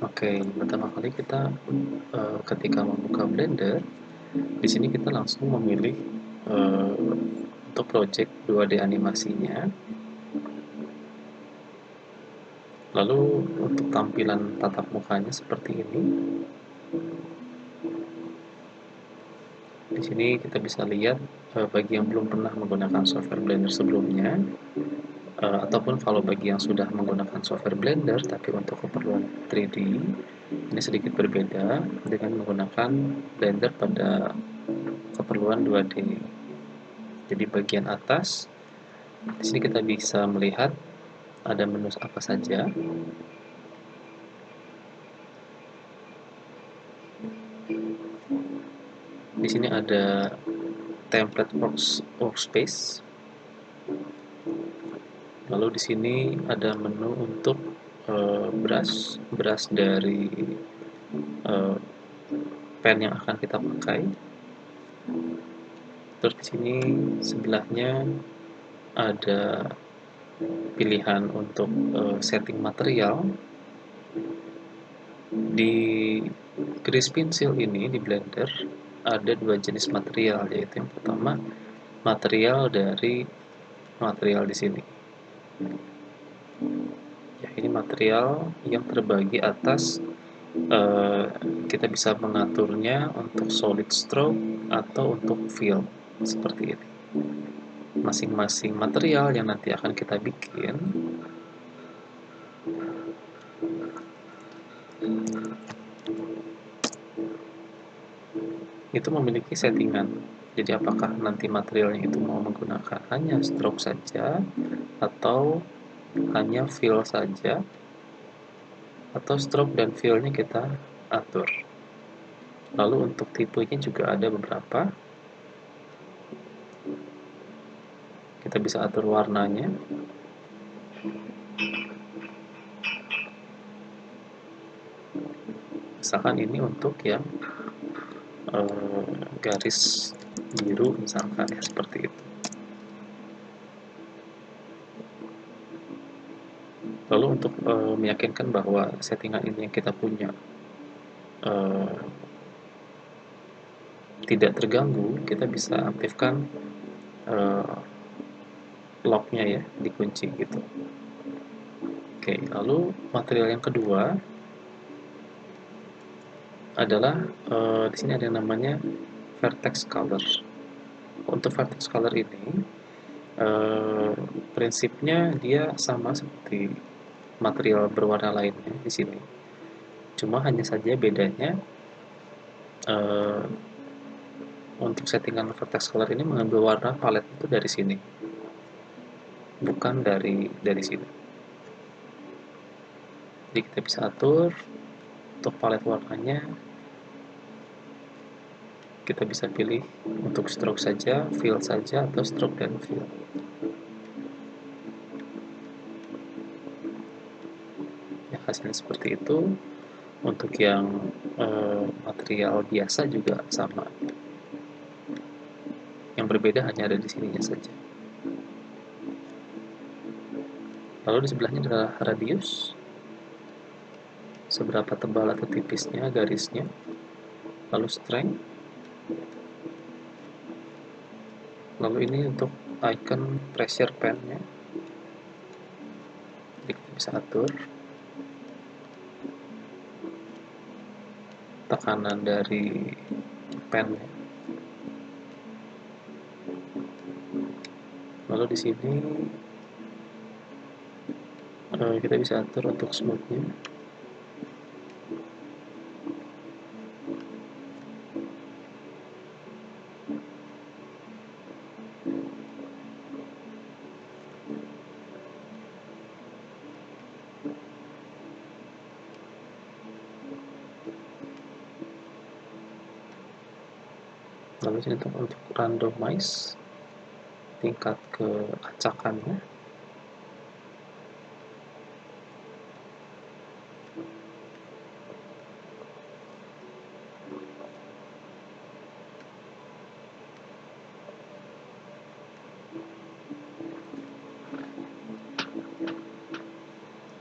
Oke, pertama kali kita ketika membuka Blender, di sini kita langsung memilih untuk project 2D animasinya. Lalu untuk tampilan tatap mukanya seperti ini. Di sini kita bisa lihat bagi yang belum pernah menggunakan software Blender sebelumnya, ataupun kalau bagi yang sudah menggunakan software Blender tapi untuk keperluan 3D, ini sedikit berbeda dengan menggunakan Blender pada keperluan 2D. Jadi bagian atas, di sini kita bisa melihat ada menu apa saja. Di sini ada template workspace. Lalu di sini ada menu untuk brush dari pen yang akan kita pakai. Terus di sini sebelahnya ada pilihan untuk setting material. Di grease pencil ini di Blender ada dua jenis material, yaitu yang pertama material di sini. Ya, ini material yang terbagi atas kita bisa mengaturnya untuk solid stroke atau untuk fill seperti ini. Masing-masing material yang nanti akan kita bikin itu memiliki settingan. Jadi apakah nanti materialnya itu mau menggunakan hanya stroke saja atau hanya fill saja, atau stroke dan fill-nya kita atur. Lalu untuk tipenya juga ada beberapa. Kita bisa atur warnanya. Misalkan ini untuk yang garis biru misalkan ya, seperti itu. Lalu untuk meyakinkan bahwa settingan ini yang kita punya tidak terganggu, kita bisa aktifkan lock-nya ya, dikunci gitu. Oke, lalu material yang kedua adalah di sini ada yang namanya vertex color. Untuk vertex color ini prinsipnya dia sama seperti material berwarna lainnya di sini. Cuma hanya saja bedanya untuk settingan vertex color ini mengambil warna palet itu dari sini, bukan dari sini. Jadi kita bisa atur untuk palet warnanya. Kita bisa pilih untuk stroke saja, fill saja, atau stroke dan fill. Ya, hasilnya seperti itu. Untuk yang material biasa juga sama. Yang berbeda hanya ada di sininya saja. Lalu di sebelahnya adalah radius, seberapa tebal atau tipisnya garisnya. Lalu strength. Lalu ini untuk icon pressure pen-nya. Jadi kita bisa atur tekanan dari pen-nya. Lalu di sini kita bisa atur untuk smooth-nya. Lalu sini untuk randomize tingkat keacakannya.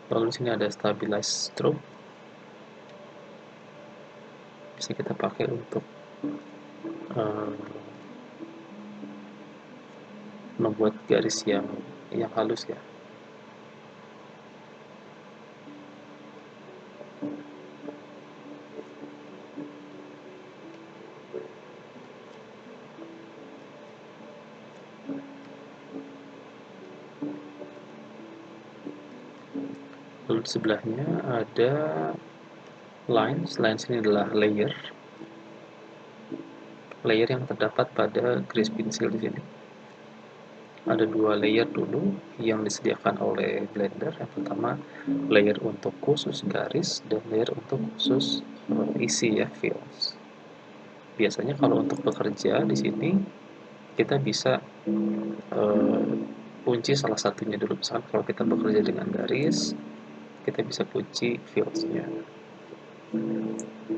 Lalu di sini ada stabilize stroke. bisa kita pakai untuk membuat garis yang halus ya. Lalu di sebelahnya ada lines. Lines ini adalah layer yang terdapat pada grease pencil di sini. Ada dua layer dulu yang disediakan oleh Blender. Yang pertama layer untuk khusus garis dan layer untuk khusus isi ya, fills. Biasanya kalau untuk bekerja di sini kita bisa kunci salah satunya dulu. Misalkan kalau kita bekerja dengan garis, kita bisa kunci fills-nya.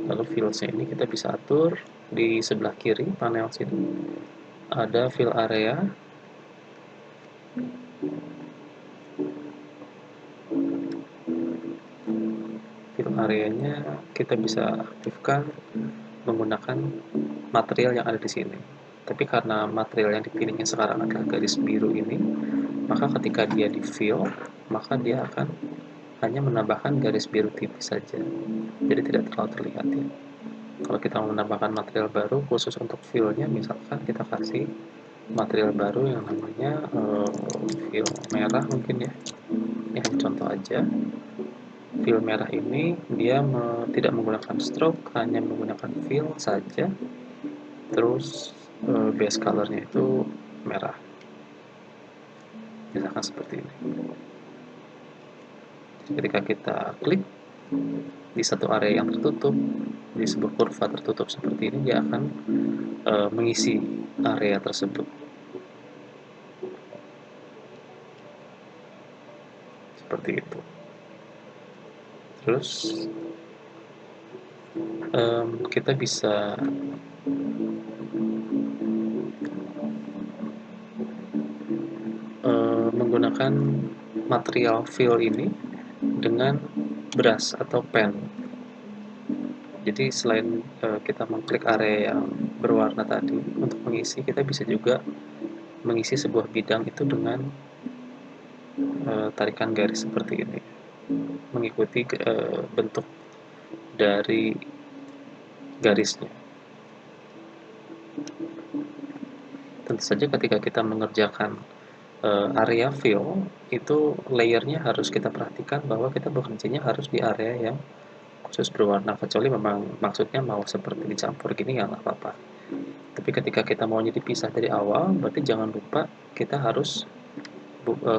Lalu fills-nya ini kita bisa atur di sebelah kiri panel sini. Ada fill area. Fill areanya kita bisa aktifkan menggunakan material yang ada di sini. Tapi karena material yang dipilihnya sekarang adalah garis biru ini, maka ketika dia di fill, maka dia akan hanya menambahkan garis biru tipis saja. Jadi tidak terlalu terlihat ya. Kalau kita mau menambahkan material baru khusus untuk fill-nya, misalkan kita kasih material baru yang namanya fill merah mungkin ya. Ini hanya contoh aja. Fill merah ini dia tidak menggunakan stroke, hanya menggunakan fill saja. Terus base color-nya itu merah. Misalkan seperti ini. Ketika kita klik di satu area yang tertutup, di sebuah kurva tertutup seperti ini, dia akan mengisi area tersebut. Seperti itu. Terus kita bisa menggunakan material fill ini dengan brush atau pen. Jadi selain kita mengklik area yang berwarna tadi untuk mengisi, kita bisa juga mengisi sebuah bidang itu dengan tarikan garis seperti ini, mengikuti bentuk dari garisnya. Tentu saja ketika kita mengerjakan area fill, itu layernya harus kita perhatikan bahwa kita bekerjanya harus di area yang khusus berwarna, kecuali memang maksudnya mau seperti dicampur gini ya nggak apa-apa. Tapi ketika kita maunya dipisah dari awal, berarti jangan lupa kita harus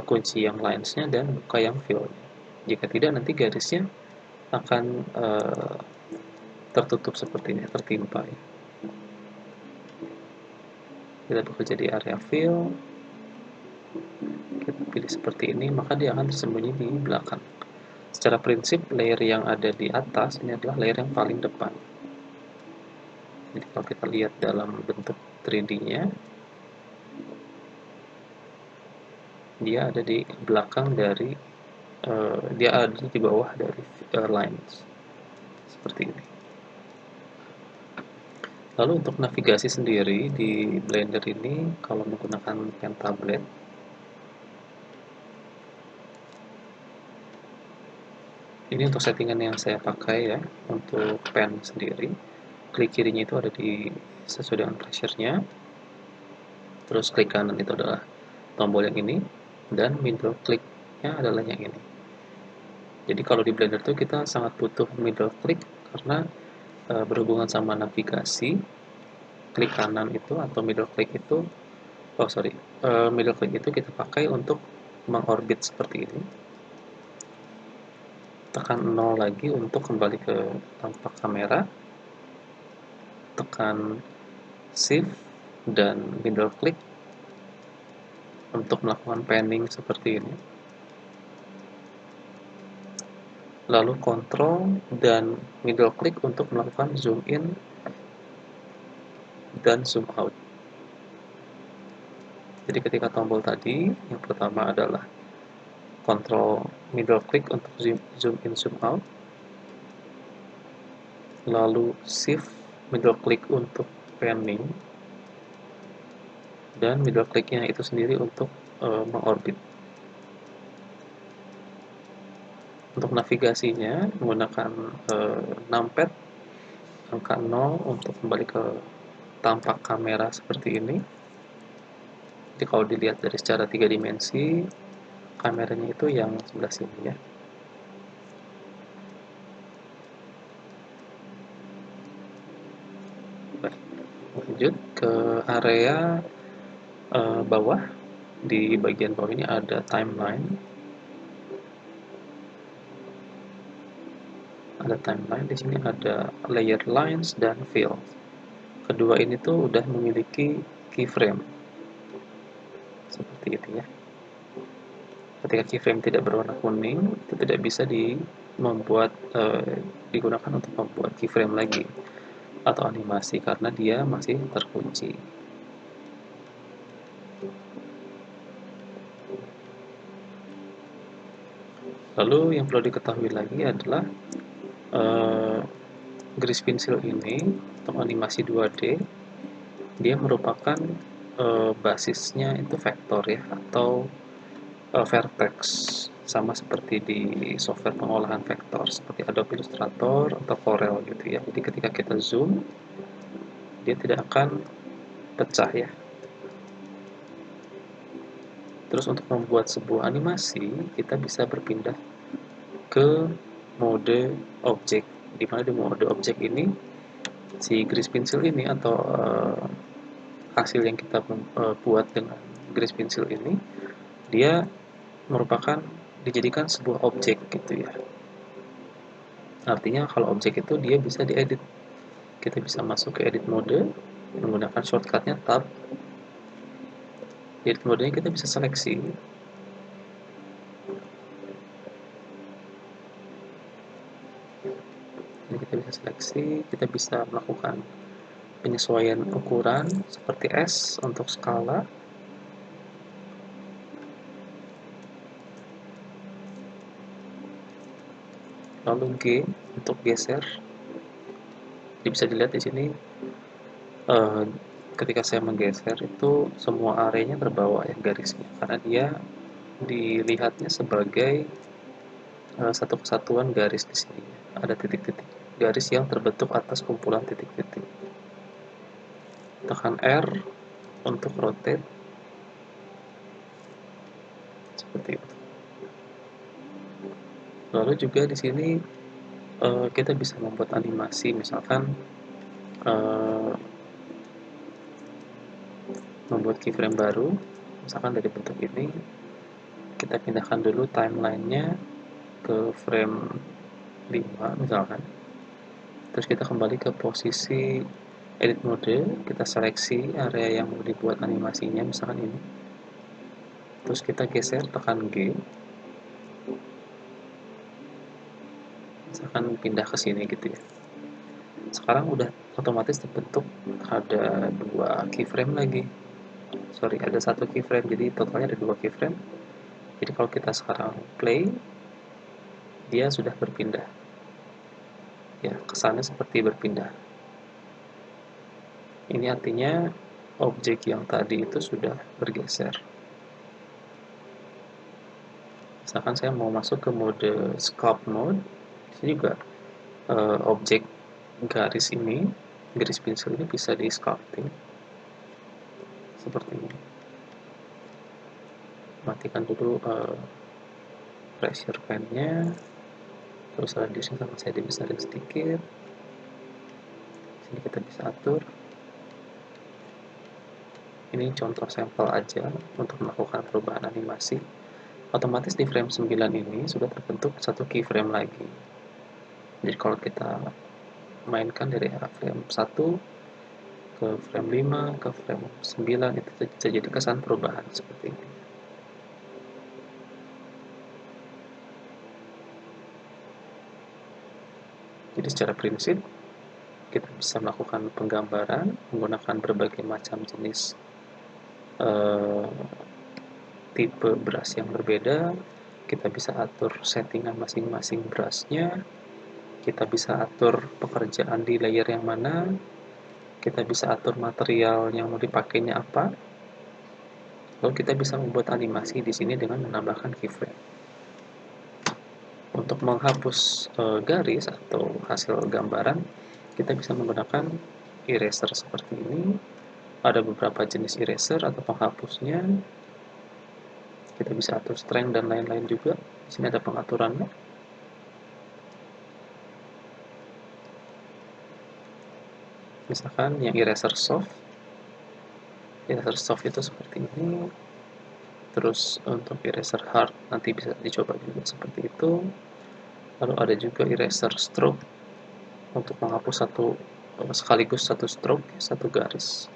kunci yang lines-nya dan buka yang fill-nya. Jika tidak, nanti garisnya akan tertutup seperti ini, tertimpa ya. Kita bekerja di area fill, kita pilih seperti ini, maka dia akan tersembunyi di belakang. Secara prinsip, layer yang ada di atas ini adalah layer yang paling depan. Jadi kalau kita lihat dalam bentuk 3D-nya, dia ada di belakang dari dia ada di bawah dari lines seperti ini. Lalu untuk navigasi sendiri di Blender ini, kalau menggunakan pen tablet, ini untuk settingan yang saya pakai ya, untuk pen sendiri, klik kirinya itu ada di sesuai dengan pressure-nya, terus klik kanan itu adalah tombol yang ini, dan middle click-nya adalah yang ini. Jadi kalau di Blender itu kita sangat butuh middle click karena berhubungan sama navigasi. Klik kanan itu atau middle click itu, middle click itu kita pakai untuk mengorbit seperti ini. Tekan 0 lagi untuk kembali ke tampak kamera. Tekan shift dan middle click untuk melakukan panning seperti ini. Lalu control dan middle click untuk melakukan zoom in dan zoom out. Jadi ketika tombol tadi, yang pertama adalah control middle click untuk zoom in zoom out, lalu shift middle click untuk panning, dan middle clicknya itu sendiri untuk mengorbit. Untuk navigasinya menggunakan numpad angka 0 untuk kembali ke tampak kamera seperti ini. Jadi kalau dilihat dari secara 3 dimensi, kameranya itu yang sebelah sini ya. Baik, lanjut ke area bawah. Di bagian bawah ini ada timeline. Di sini ada layer lines dan fill. Kedua ini tuh udah memiliki keyframe seperti itu ya. Ketika keyframe tidak berwarna kuning, itu tidak bisa digunakan untuk membuat keyframe lagi atau animasi karena dia masih terkunci. Lalu yang perlu diketahui lagi adalah eh, grease pencil ini untuk animasi 2D, dia merupakan basisnya itu vektor ya, atau vertex, sama seperti di software pengolahan vektor seperti Adobe Illustrator atau Corel gitu ya. Jadi ketika kita zoom, dia tidak akan pecah ya. Terus untuk membuat sebuah animasi, kita bisa berpindah ke mode objek, di mana di mode objek ini si grease pencil ini atau hasil yang kita buat dengan grease pencil ini, dia merupakan dijadikan sebuah objek gitu ya. Artinya kalau objek itu dia bisa diedit. Kita bisa masuk ke edit mode menggunakan shortcutnya tab. Di edit modenya kita bisa seleksi. Jadi kita bisa seleksi, kita bisa melakukan penyesuaian ukuran seperti S untuk skala, lalu G untuk geser. Jadi bisa dilihat di sini eh, ketika saya menggeser itu semua areanya terbawa ya garisnya, karena dia dilihatnya sebagai satu kesatuan garis di sini. Ada titik-titik garis yang terbentuk atas kumpulan titik-titik. Tekan R untuk rotate seperti itu. Lalu juga di sini kita bisa membuat animasi, misalkan eh, membuat keyframe baru, misalkan dari bentuk ini kita pindahkan dulu timelinenya ke frame 5 misalkan. Terus kita kembali ke posisi edit mode, kita seleksi area yang mau dibuat animasinya, misalkan ini. Terus kita geser, tekan G, misalkan pindah ke sini gitu ya. Sekarang udah otomatis terbentuk ada 2 keyframe lagi. Sorry, ada 1 keyframe, jadi totalnya ada 2 keyframe. Jadi kalau kita sekarang play, dia sudah berpindah. Ya, kesannya seperti berpindah. Ini artinya objek yang tadi itu sudah bergeser. Misalkan saya mau masuk ke mode sculpt mode, di sini juga objek garis pensil ini bisa di sculpting seperti ini. Matikan dulu pressure fan-nya, terus radiusnya sama saya dibesarin sedikit. Sini kita bisa atur. Ini contoh sampel aja untuk melakukan perubahan animasi. Otomatis di frame 9 ini sudah terbentuk satu keyframe lagi. Jadi kalau kita mainkan dari frame 1 ke frame 5 ke frame 9, itu bisa jadi kesan perubahan seperti ini. Jadi secara prinsip kita bisa melakukan penggambaran menggunakan berbagai macam jenis tipe brush yang berbeda. Kita bisa atur settingan masing-masing brushnya, kita bisa atur pekerjaan di layer yang mana, kita bisa atur material yang mau dipakainya apa, lalu kita bisa membuat animasi di sini dengan menambahkan keyframe. Untuk menghapus garis atau hasil gambaran, kita bisa menggunakan eraser seperti ini. Ada beberapa jenis eraser atau penghapusnya. Kita bisa atur strength dan lain-lain juga. Di sini ada pengaturannya. Misalkan yang eraser soft itu seperti ini. Terus untuk eraser hard nanti bisa dicoba juga seperti itu. Lalu ada juga eraser stroke untuk menghapus sekaligus satu stroke, satu garis.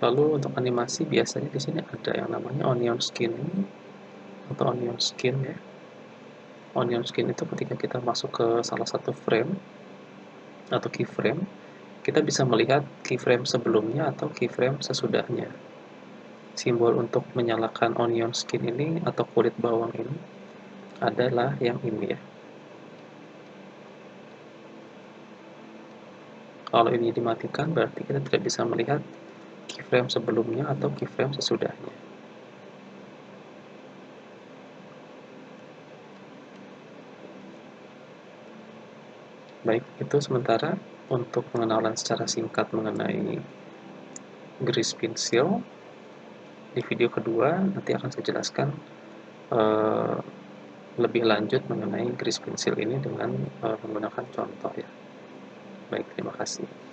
Lalu untuk animasi biasanya di sini ada yang namanya onion skin atau onion skin ya. Onion skin itu ketika kita masuk ke salah satu frame atau keyframe, kita bisa melihat keyframe sebelumnya atau keyframe sesudahnya. Simbol untuk menyalakan onion skin ini atau kulit bawang ini adalah yang ini ya. Kalau ini dimatikan berarti kita tidak bisa melihat keyframe sebelumnya atau keyframe sesudahnya. Baik, itu sementara untuk pengenalan secara singkat mengenai grease pencil. Di video kedua nanti akan saya jelaskan eh, lebih lanjut mengenai grease pencil ini dengan menggunakan contoh ya. Baik, terima kasih.